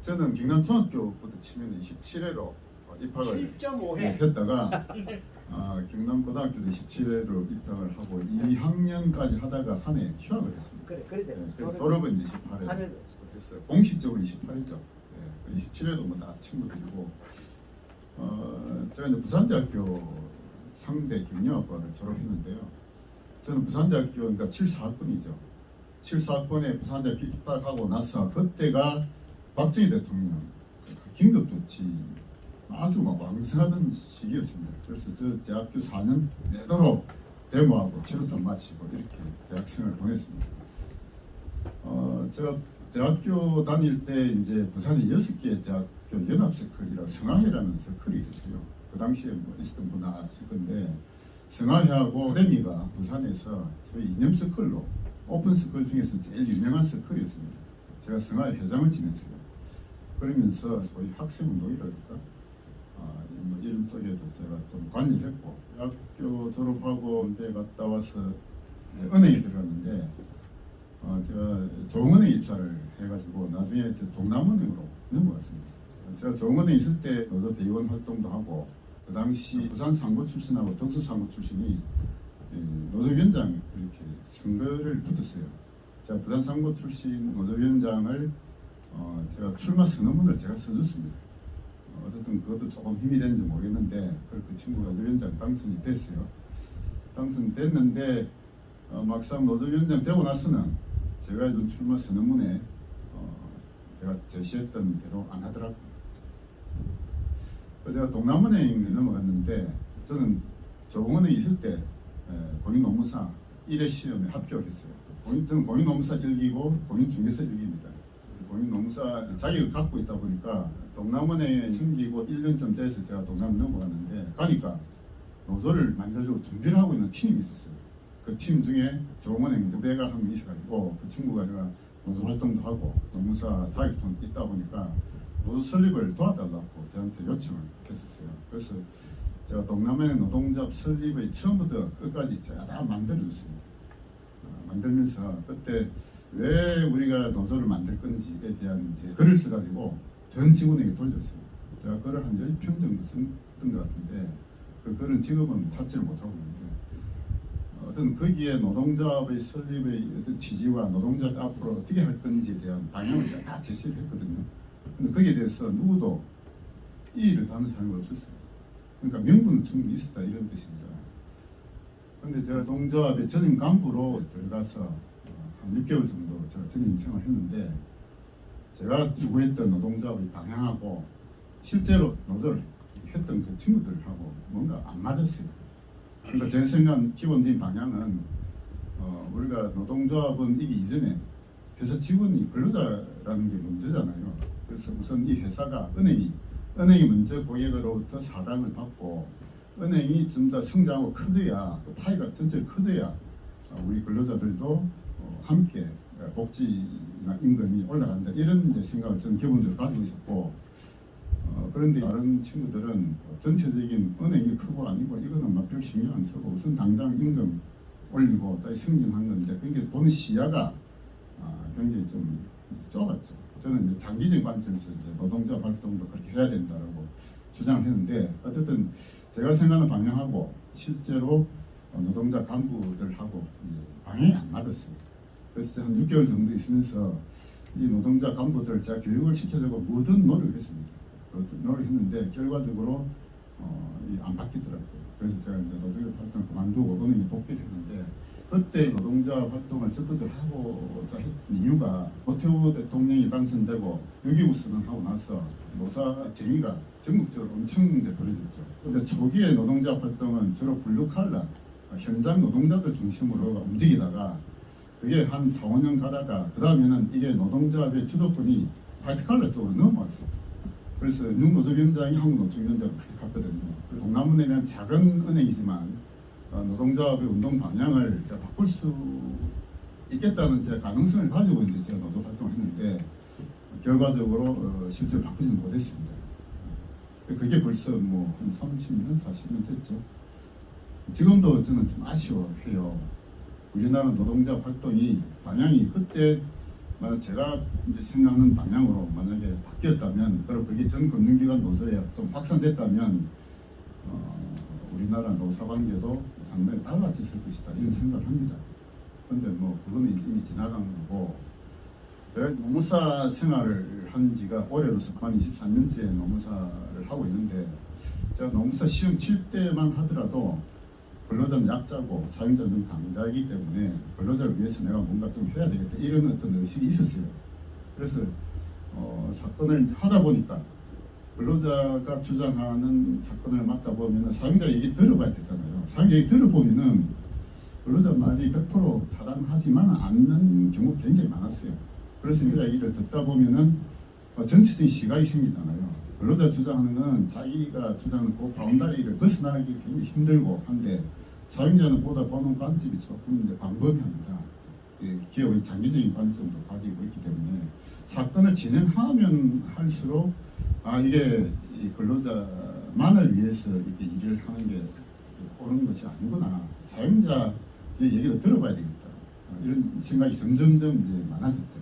저는 경남 중학교부터 치면 27회로 입학을 7.5회 했다가 경남 고등학교도 27회로 입학을 하고 2학년까지 하다가 한 해 휴학을 했습니다. 그래 그래서 졸업은 이제 18회 하늘 됐어요. 공식적으로 28회죠. 27회도 뭐 다 친구들이고 제가 이제 부산대학교 상대 경영학과를 졸업했는데요. 저는 부산대학교 그러니까 74학번이죠. 74학번에 부산대학교 입학하고 나서 그때가 박정희 대통령 긴급조치 아주 막 왕성하던 시기였습니다. 그래서 저 대학교 4년 내도록 데모하고 체류탄 마치고 이렇게 대학생을 보냈습니다. 제가 대학교 다닐 때 이제 부산에 6개 대학교 연합서클이라 성화회라는 서클이 있었어요. 그 당시에 뭐 있었던 분 아실 건데 성화회하고 레미가 부산에서 저희 이념서클로 오픈서클 중에서 제일 유명한 서클이었습니다. 제가 성화회 회장을 지냈어요. 그러면서 소위 학생운동이랄까 뭐 이런 쪽에도 제가 좀 관여를 했고 대학교 졸업하고 군대 갔다 와서 은행에 들어갔는데 제가 조흥은행에 입사를 해가지고 나중에 동남은행으로 넘어갔습니다. 제가 조흥은행에 있을 때 노조 대의원 활동도 하고 그 당시 부산 상고 출신하고 덕수 상고 출신이 노조위원장 이렇게 선거를 붙었어요. 제가 부산 상고 출신 노조위원장을 제가 출마 선언문을 제가 써줬습니다. 어쨌든 그것도 조금 힘이 되는지 모르겠는데 그 친구가 노조위원장 당선이 됐어요. 당선됐는데 막상 노조위원장 되고 나서는 제가 해준 출마 선언문에 제가 제시했던 대로 안 하더라고요. 제가 동남은행에 넘어갔는데 저는 조흥은행에 있을 때 공인노무사 1회 시험에 합격을 했어요. 저는 공인노무사 1기고 공인중개사 1기입니다. 공인노무사 자격을 갖고 있다 보니까 동남은행에 숨기고 1년쯤 돼서 제가 동남을 넘어갔는데 가니까 노조를 만들려고 준비를 하고 있는 팀이 있었어요. 그 팀 중에 조흥은행 후배가 한 명 있어가지고 그 친구가 제가 노조 활동도 하고 노무사 자격도 있다 보니까 노조 설립을 도와달라고 저한테 요청을 했었어요. 그래서 제가 동남은행 노동조합 설립의 처음부터 끝까지 제가 다 만들어줬습니다. 만들면서 그때 왜 우리가 노조를 만들 건지에 대한 이제 글을 써가지고 전 직원에게 돌렸어요. 제가 글을 한 10편 정도 쓴 것 같은데 그 글은 지금은 찾지를 못하고 있는데 어떤 거기에 노동조합의 설립의 어떤 취지와 노동조합이 앞으로 어떻게 할 건지에 대한 방향을 제가 다 제시를 했거든요. 근데 거기에 대해서 누구도 이의를 다는 사람이 없었어요. 그러니까 명분은 충분히 있었다 이런 뜻입니다. 근데 제가 노동조합의 전임 간부로 들어가서 한 6개월 정도 제가 전임 생활을 했는데 제가 추구했던 노동조합의 방향하고 실제로 노조를 했던 그 친구들하고 뭔가 안 맞았어요. 그러니까 제 생각 기본적인 방향은 우리가 노동조합은 이기 이전에 회사 직원이 근로자라는 게 문제잖아요. 그래서 우선 이 회사가 은행이 먼저 고객으로부터 사당을 받고 은행이 좀 더 성장하고 커져야 그 파이가 전체 커져야 우리 근로자들도 함께 복지나 임금이 올라간다 이런 이제 생각을 저는 기본적으로 가지고 있었고 그런데 다른 친구들은 전체적인 은행이 크고 아니고 이거는 막 별 신경 안 쓰고 우선 당장 임금 올리고 승진한 건 이제 그게 보는 시야가 굉장히 좀 좁았죠. 저는 이제 장기적인 관점에서 이제 노동조합 활동도 그렇게 해야 된다라고 주장을 했는데 어쨌든 제가 생각하는 방향하고 실제로 노동자 간부들하고 방향이 안 맞았어요. 그래서 한 6개월 정도 있으면서 이 노동자 간부들 제가 교육을 시켜주고 모든 노력을 했습니다. 노력했는데 결과적으로 안 바뀌더라고요. 그래서 제가 이제 노동자 활동을 그만두고 은행에 복귀를 했는데 그때 노동자 활동을 적극적으로 하고자 했던 이유가 노태우 대통령이 당선되고 6.25 선언하고 나서 노사 쟁의가 전국적으로 엄청 이제 벌어졌죠. 근데 초기에 노동자 활동은 주로 블루칼라 현장 노동자들 중심으로 움직이다가 그게 한 4, 5년 가다가 그 다음에는 이게 노동조합의 주도권이 화이트칼라 쪽으로 넘어왔어요. 그래서 윤노조위원장이 한국노총위원장을 많이 갔거든요. 동남은행은 작은 은행이지만 노동조합의 운동 방향을 제가 바꿀 수 있겠다는 제 가능성을 가지고 이제 제가 노조 활동을 했는데 결과적으로 실제로 바꾸지는 못했습니다. 그게 벌써 뭐 한 30년, 40년 됐죠. 지금도 저는 좀 아쉬워해요. 우리나라 노동자 활동이 방향이 그때 제가 이제 생각하는 방향으로 만약에 바뀌었다면, 그리고 그게 전 금융기관 노조에 좀 확산됐다면 우리나라 노사관계도 상당히 달라졌을 것이다 이런 생각을 합니다. 그런데 뭐 그거는 이미 지나간 거고, 제가 노무사 생활을 한 지가 올해로서 만 23년째 노무사를 하고 있는데, 제가 노무사 시험 칠 때만 하더라도 근로자는 약자고 사용자는 강자이기 때문에 근로자를 위해서 내가 뭔가 좀 해야 되겠다 이런 어떤 의식이 있었어요. 그래서 사건을 하다 보니까 근로자가 주장하는 사건을 맡다 보면 사용자 얘기 들어봐야 되잖아요. 사용자 얘기 들어보면은 근로자 말이 100% 타당하지만 않는 경우가 굉장히 많았어요. 그래서 이 얘기를 듣다 보면은 전체적인 시각이 생기잖아요. 근로자 주장하는 건 자기가 주장하는 그 바운다리를 벗어나기 굉장히 힘들고 한데, 사용자는 보다 보는 관점이 조금 이제 광범위합니다. 기업의 장기적인 관점도 가지고 있기 때문에 사건을 진행하면 할수록 이게 이 근로자만을 위해서 이렇게 일을 하는 게 옳은 것이 아니구나, 사용자의 얘기를 들어봐야 되겠다, 이런 생각이 점점점 이제 많아졌죠.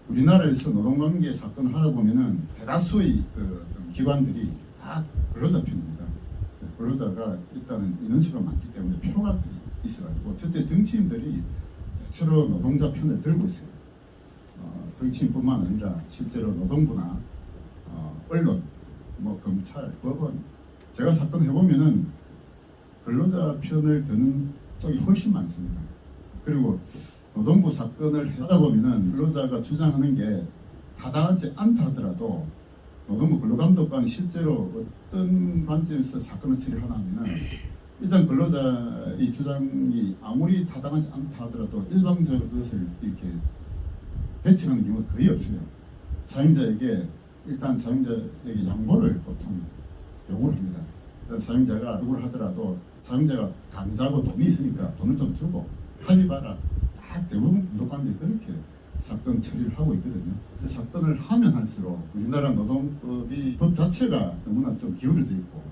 우리나라에서 노동관계 사건을 하다 보면은 대다수의 기관들이 다 근로자 편입니다. 근로자가 일단은 인원수가 많기 때문에 표가 있어가지고, 첫째 정치인들이 대체로 노동자 편을 들고 있어요. 정치인뿐만 아니라 실제로 노동부나 언론, 뭐 검찰, 법원, 제가 사건 해보면은 근로자 편을 드는 쪽이 훨씬 많습니다. 그리고 노동부 사건을 하다 보면은 근로자가 주장하는 게 타당하지 않다 하더라도 노동부 근로감독관이 실제로 어떤 관점에서 사건을 처리하나 하면은, 일단 근로자의 주장이 아무리 타당하지 않다 하더라도 일방적으로 그것을 이렇게 배치하는 경우가 거의 없어요. 사용자에게 일단 사용자에게 양보를 보통 요구를 합니다. 사용자가 요구를 하더라도 사용자가 강자고 돈이 있으니까 돈을 좀 주고 합의봐라. 다 대부분 노동관들이 그렇게 사건 처리를 하고 있거든요. 사건을 하면 할수록 우리나라 노동법이 법 자체가 너무나 좀 기울어져 있고,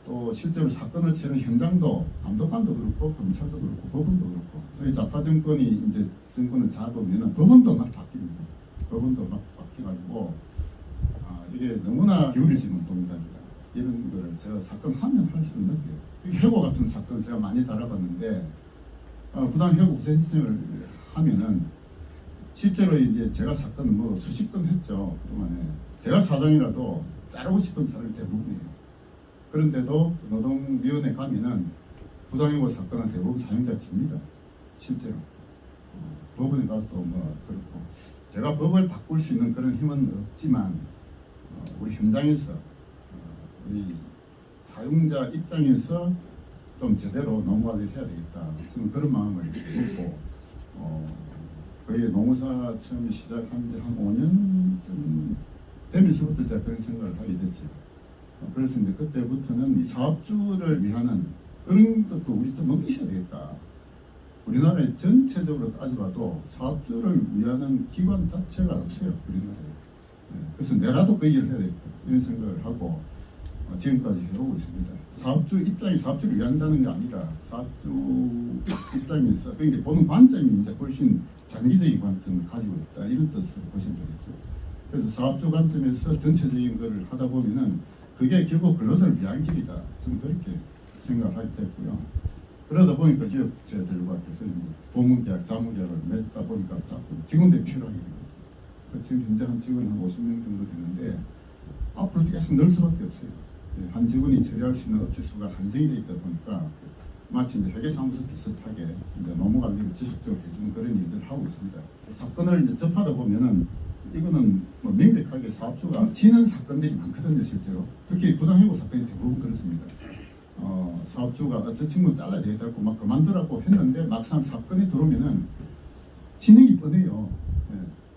또 실제로 사건을 치는 현장도 감독관도 그렇고 검찰도 그렇고 법원도 그렇고, 소위 좌파 정권이 이제 정권을 잡으면 법원도 막 바뀝니다. 법원도 막 바뀌어가지고 이게 너무나 기울어지는 동작이다. 이런 거를 제가 사건 하면 할수록 느껴요. 해고 같은 사건 제가 많이 다뤄봤는데, 부당 해고 구제 신청을 하면은 실제로 이제 제가 사건을 뭐 수십 건 했죠. 그동안에 제가 사장이라도 자르고 싶은 사람이 대부분이에요. 그런데도 노동위원회 가면은 부당해고 사건은 대부분 사용자 집니다. 실제로 법원에 가서도 뭐 그렇고, 제가 법을 바꿀 수 있는 그런 힘은 없지만 우리 현장에서 우리 사용자 입장에서 좀 제대로 노무관리를 해야 되겠다, 저는 그런 마음을 먹고 거의 노무사 처음 시작한 지 한 5년쯤 되면서부터 제가 그런 생각을 하게 됐어요. 그래서 이제 그때부터는 이 사업주를 위하는 그런 것도 우리 좀 있어야 되겠다. 우리나라에 전체적으로 따져봐도 사업주를 위하는 기관 자체가 없어요, 우리나라에. 그래서 내라도 그 일을 해야 되겠다, 이런 생각을 하고 지금까지 해오고 있습니다. 사업주 입장이 사업주를 위한다는 게 아니라 사업주 입장에서 그러니까 보는 관점이 이제 훨씬 장기적인 관점을 가지고 있다, 이런 뜻으로 보시면 되겠죠. 그래서 사업주 관점에서 전체적인 것을 하다 보면은 그게 결국 근로자를 위한 길이다, 저는 그렇게 생각을 하게 됐고요. 그러다 보니까 기업체들과 계속 보문계약, 자문계약을 맺다 보니까 자꾸 직원들이 필요하게 된 거죠. 지금 현재 한 직원이 한 50명 정도 되는데 앞으로 계속 늘 수밖에 없어요. 한 직원이 처리할 수 있는 업체 수가 한정이 되어 있다 보니까 마치 이제 회계사무소 비슷하게 이제 노무관리를 지속적으로 해주는 그런 일들을 하고 있습니다. 사건을 이제 접하다 보면은 이거는 뭐 명백하게 사업주가 지는 사건들이 많거든요, 실제로. 특히 부당해고 사건이 대부분 그렇습니다. 사업주가 저 친구 잘라야 되겠다고 막 그만두라고 했는데 막상 사건이 들어오면은 지는 게 뻔해요.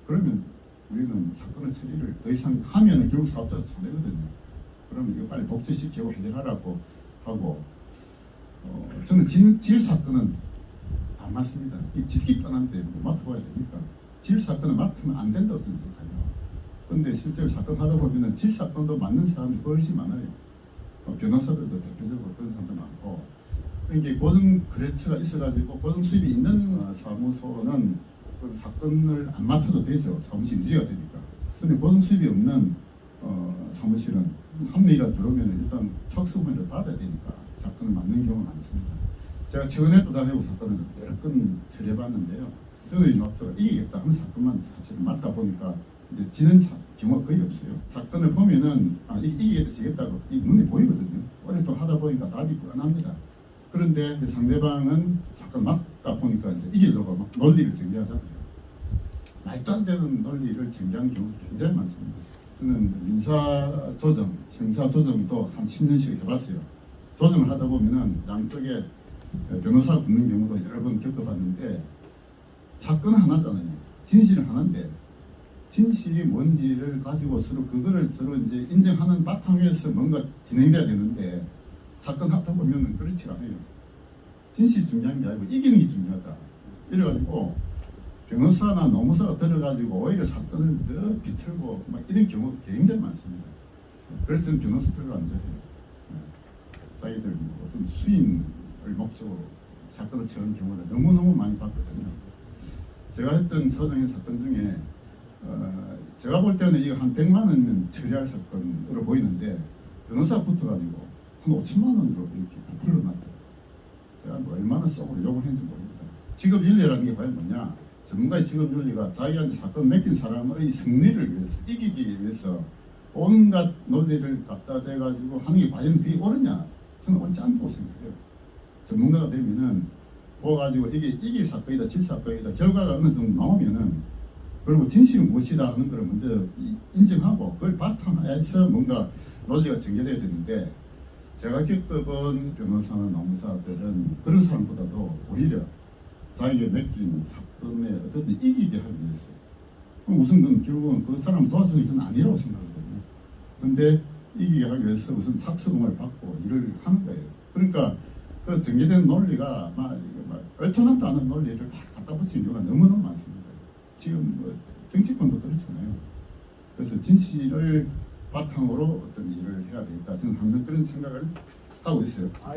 그러면 우리는 사건의 처리를 더 이상 하면 결국 사업자가 손해거든요. 그러면 이거 빨리 복제시키고 해결하라고 하고, 저는 질 사건은 안 맞습니다. 이 짓기 떠난데 뭐 맡아봐야 됩니까? 질 사건을 맡으면 안 된다고 생각해요. 근데 실제로 사건 하다 보면은 질 사건도 맞는 사람이 훨씬 많아요. 변호사들도 대표적으로 그런 사람도 많고, 그러니까 고정 거래처가 있어가지고 고정 수입이 있는 사무소는 그 사건을 안 맡아도 되죠. 사무실 유지가 되니까. 근데 고정 수입이 없는 사무실은 합의가 들어오면 일단 특수본을 받아야 되니까 사건을 맡는 경우가 많습니다. 제가 최근에 또 다른 사건을 여러 건 처리해봤는데요. 저는 이 사업자가 이기겠다 하는 사건만 사실 맡다 보니까 이제 지는 경우가 거의 없어요. 사건을 보면은 이기겠다 지겠다고 이 눈에 보이거든요. 오랫동안 하다 보니까 답이 뻔합니다. 그런데 상대방은 사건 맡다 보니까 이제 이기려고 막 논리를 전개하잖아요. 말도 안 되는 논리를 전개하는 경우가 굉장히 많습니다. 저는 민사 조정, 형사 조정도 한 10년씩 해봤어요. 조정을 하다 보면은 양쪽에 변호사 붙는 경우도 여러 번 겪어봤는데 사건은 하나잖아요. 진실은 하나인데 진실이 뭔지를 가지고 서로 그거를 서로 이제 인정하는 바탕에서 뭔가 진행돼야 되는데 사건 하다 보면은 그렇지 않아요. 진실이 중요한 게 아니고 이기는 게 중요하다. 이래가지고 변호사나 노무사가 들어가지고 오히려 사건을 더 비틀고 막 이런 경우가 굉장히 많습니다. 그래서 저는 변호사 별로 안 좋아해요. 자기들 뭐 어떤 수임을 목적으로 사건을 처리하는 경우가 너무너무 많이 봤거든요. 제가 했던 서정의 사건 중에 제가 볼 때는 이거 한 100만 원은 처리할 사건으로 보이는데 변호사 붙어가지고 한 5천만 원으로 이렇게 부풀려 놨더라고요. 제가 뭐 얼마나 속으로 욕을 했는지 모릅니다. 직업윤리라는 게 과연 뭐냐? 전문가의 직업윤리가 자기한테 사건 맡긴 사람의 승리를 위해서, 이기기 위해서 온갖 논리를 갖다 대가지고 하는 게 과연 그게 옳으냐? 저는 옳지 않다고 생각해요. 전문가가 되면은 보아가지고 이게 이길 사건이다, 질 사건이다, 결과가 어느 정도 나오면은 그리고 진실은 무엇이다 하는 걸 먼저 인정하고 그걸 바탕에서 뭔가 논리가 전개돼야 되는데 제가 겪어본 변호사나 노무사들은 그런 사람보다도 오히려 자기가 맡긴 사건에 어떤 이기게 하기 위해서 그럼 우선 그건 결국은 그 사람을 도와주는 것은 아니라고 생각하거든요. 근데 이기게 하기 위해서 우선 착수금을 받고 일을 하는 거예요. 그러니까 그 전개된 논리가 막 얼토납도 않은 논리를 막 갖다 붙이는 경우가 너무너무 많습니다. 지금 뭐 정치권도 그렇잖아요. 그래서 진실을 바탕으로 어떤 일을 해야 되겠다. 저는 항상 그런 생각을 하고 있어요.